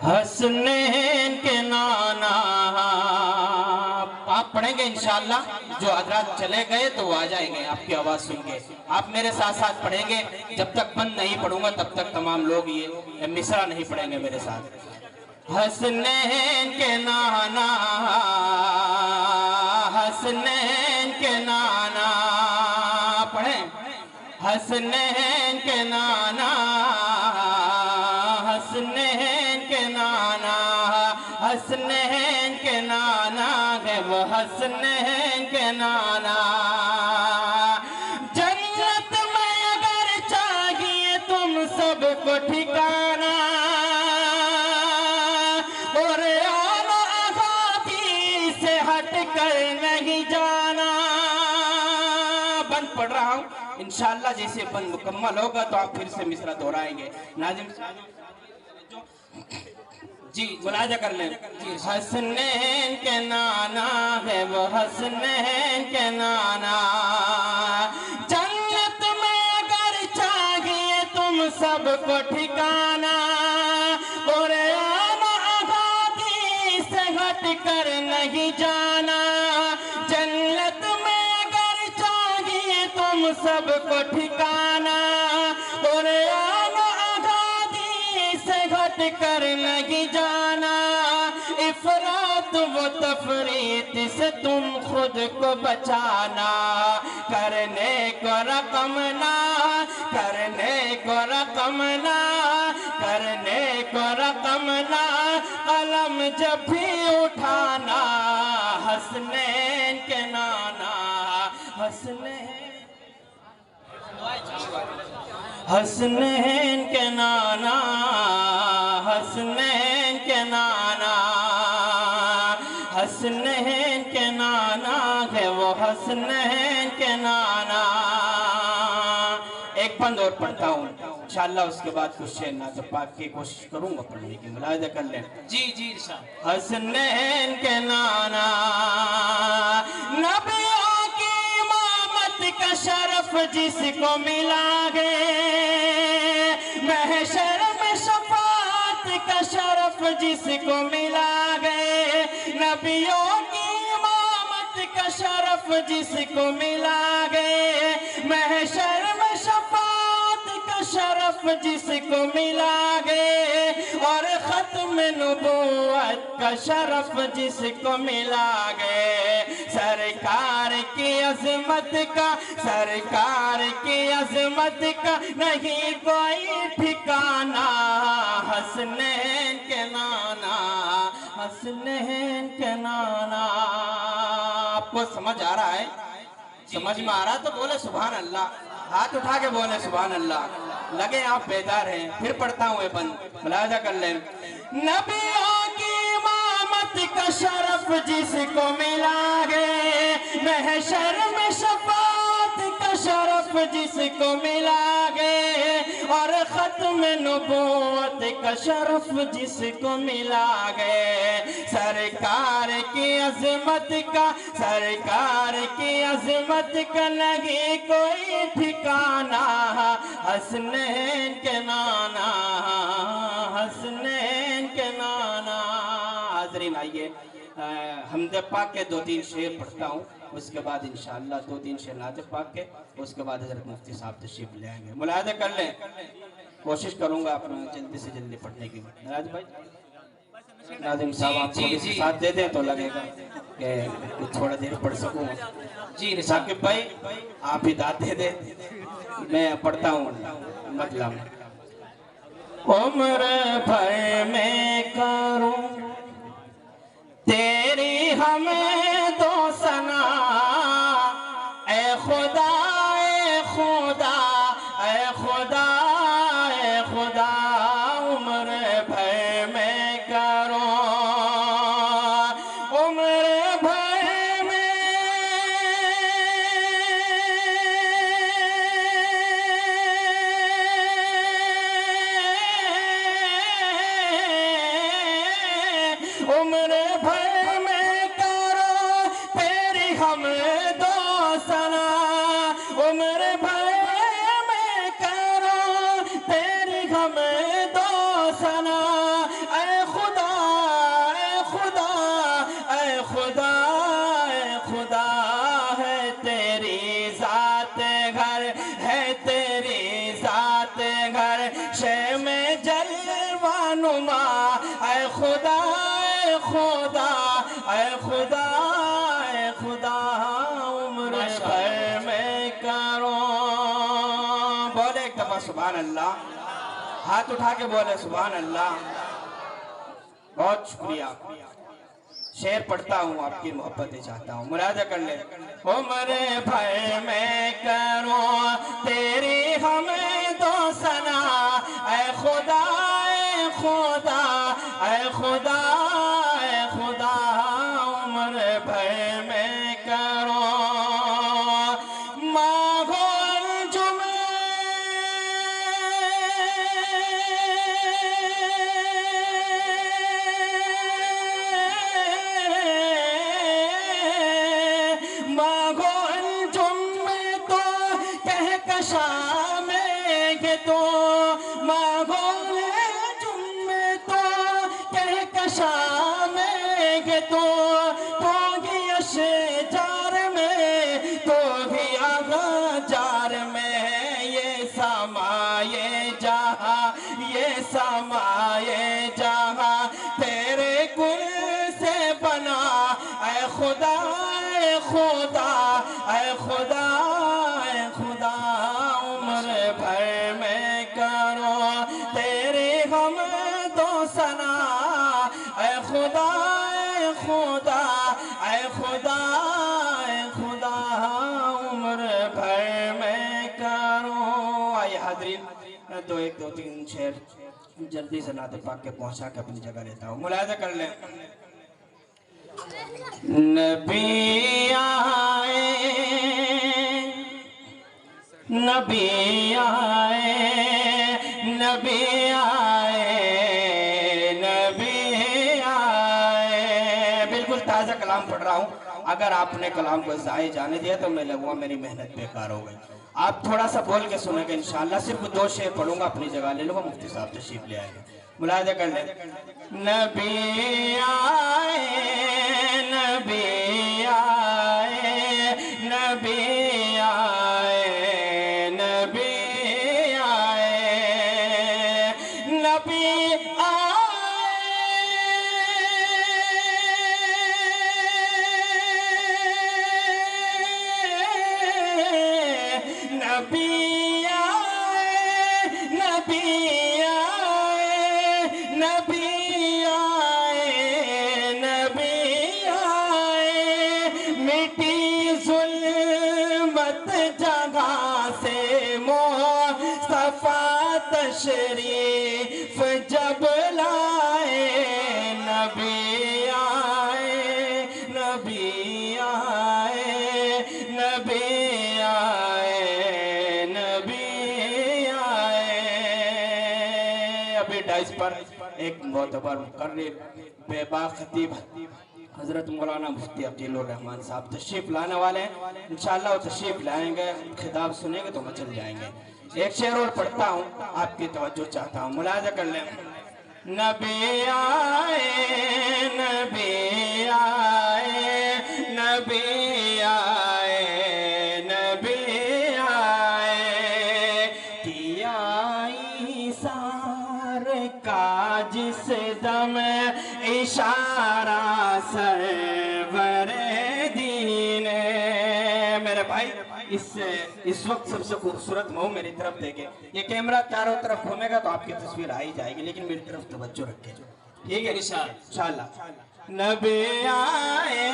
حسنین کے نانا. آپ پڑھیں گے انشاءاللہ. جو حضرات چلے گئے تو وہ آ جائیں گے آپ کی آواز سن کے. آپ میرے ساتھ ساتھ پڑھیں گے. جب تک بند نہیں پڑھوں گا تب تک تمام لوگ یہ مصرع نہیں پڑھیں گے میرے ساتھ. حسنین کے نانا حسنین کے نانا. پڑھیں. حسنین کے نانا حسنین کے نانا. حسنین کے نانا ہے وہ حسنین کے نانا. جنت میں اگر چاہیے تم سب کو ٹھکانا اور آن آغاتی سے ہٹ کر نہیں جانا. بند پڑھ رہا ہوں انشاءاللہ. جیسے بند مکمل ہوگا تو آپ پھر سے مصرع دہرائیں گے. ناظم جی ملاحظہ کر لیں. حسنین کے نانا ہے وہ حسنین کے نانا. جنت میں اگر چاہیے تم سب کو ٹھکانا اور آن آغاتی سے ہٹ کر نہیں جانا. جنت میں اگر چاہیے تم سب کو ٹھکانا اور آن آغاتی سے ہٹ کر نہیں جانا. افراط و تفریط سے تم خود کو بچانا. کرنے کو رقم نہ کرنے کو رقم نہ کرنے کو رقم نہ قلم جب بھی اٹھانا. حسنین کے نانا حسنین حسنین کے نانا حسنین کے نانا. حسنین کے نانا ہے وہ حسنین کے نانا. ایک بند اور پڑھتا ہوں انشاءاللہ. اس کے بعد کچھ شعر نعت پاک کی کوشش کروں گا پڑھنے کی. ملاحظہ کر لیں. جی جی ارشاد. حسنین کے نانا. نبیوں کی امامت کا شرف جس کو ملا گے محشر میں شفاعت کا شرف جس کو ملا گے. نبیوں کی امامت کا شرف جس کو ملا گے محشر میں شفاعت کا شرف جس کو ملا گے اور ختم نبوت کا شرف جس کو ملا گے. سرکار کی عظمت کا سرکار کی عظمت کا نہیں کوئی ٹھکانا. حسنین کے نانا حسنین کے نانا. آپ کو سمجھ آ رہا ہے؟ سمجھ میں آ رہا تو بولے سبحان اللہ. ہاتھ اٹھا کے بولے سبحان اللہ. لگے آپ بیدار ہیں. پھر پڑھتا ہوں یہ بند. ملاحظہ کر لیں. نبیوں کی امامت کا شرف جس کو ملا گے محشر میں شفاعت کا شرف جس کو ملا گے اور ختم نبوت کا شرف جس کو ملا گے. سرکار کی عظمت کا سرکار کی عظمت کا نہیں کوئی ٹھکانا. حسنین کے نانا حسنین کے نانا. حاضرین آئیے حمد پاک کے 2-3 شعر پڑھتا ہوں. اس کے بعد انشاءاللہ 2-3 شعر نعت پاک کے. اس کے بعد حضرت مفتی صاحب تشریف لے آئیں گے. ملاحظہ کر لیں. کوشش کروں گا اپنا جلدی سے جلدی پڑھنے کی. ناظم بھائی ناظم صاحب آپ کو ساتھ دے دیں تو لگے گا کہ تھوڑا دیر پڑھ سکوں. جی ثاقب بھائی آپ ہی داد دے دیں. میں پڑھتا ہوں. مطلب عمر بھر میں کروں تیری ہمیں تو ثنا اے خدا اے خدا اے خدا اے خدا. عمر بھر میں کروں عمر بھر میں رہنما اے خدا اے خدا اے خدا اے خدا عمر بھر میں کرو. بولے ایک دفعہ سبحان اللہ, ہاتھ اٹھا کے بولے سبحان اللہ. بہت شکریہ. شعر پڑھتا ہوں, آپ کی محبتیں چاہتا ہوں, ملاحظہ کر لیں. عمر بھر میں کروں تیری حمد و ثنا اے خدا اے خدا اے خدا اے خدا عمر بھر میں کروں. مانگو انجم مانگو انجم تو کہکشاں میں کہ تو مانگو انجم تو کہکشاں میں کہ تو بھی اشجار میں تو بھی اغجار میں یہ سمائے جہاں یہ سمائے جہاں تیرے گل سے بنا اے خدا اے خدا اے خدا اے خدا عمر بھر میں کرو تیری حمد و ثنا اے خدا اے خدا اے خدا اے خدا عمر بھر میں کرو. آئیے حاضرین, دو تین شعر جلدی سے نعت پاک کے پہنچا کے اپنی جگہ لیتا ہوں. ملاحظہ کر لیں. نبی آئے نبی آئے نبی آئے نبی آئے. بالکل تازہ کلام پڑھ رہا ہوں. اگر آپ نے کلام کو ضائع جانے دیا تو میں لگوا میری محنت بیکار ہو گئی. آپ تھوڑا سا بول کے سنیں گے انشاءاللہ. صرف 2 شعر پڑھوں گا, اپنی جگہ لے لوں گا, مفتی صاحب تشریف لے آئیں گے. ملاحظہ کر لیں. نبی آئے نبی آئے نبی آئے نبی آئے نبی آئے نبی آئے نبی آئے نبی آئے نبی آئے. مٹی ظلمت جگہ سے مصطفیٰ تشریف جب لائے نبی آئے نبی آئے نبی آئے نبی آئے. ابھی ڈائس پر ایک معتبر مقرر بے باک خطیب حضرت مولانا مفتی عقیل الرحمن صاحب تشریف لانے والے ہیں. انشاءاللہ وہ تشریف لائیں گے, خطاب سنیں گے تو مچل جائیں گے. ایک شعر اور پڑھتا ہوں, آپ کی توجہ چاہتا ہوں. ملاحظہ کر لیں. نبی آئے نبی آئے نبی آئے نبی آئے. کیا ایثار کا جس دم اشارہ سرور دین. میرے بھائی اس وقت سب سے خوبصورت مہو میری طرف دیکھیں. یہ کیمرہ چاروں طرف گھومے گا تو آپ کی تصویر آئی جائے گی, لیکن میری طرف توجہ رکھیں. ٹھیک ہے انشاءاللہ. نبی آئے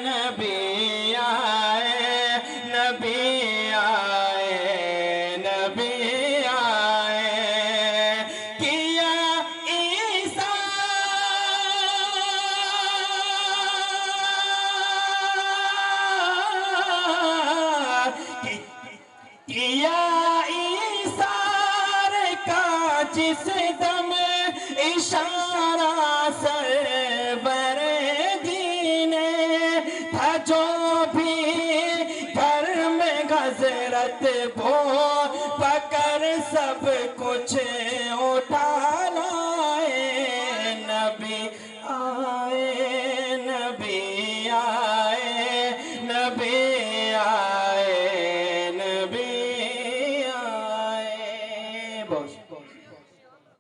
نبی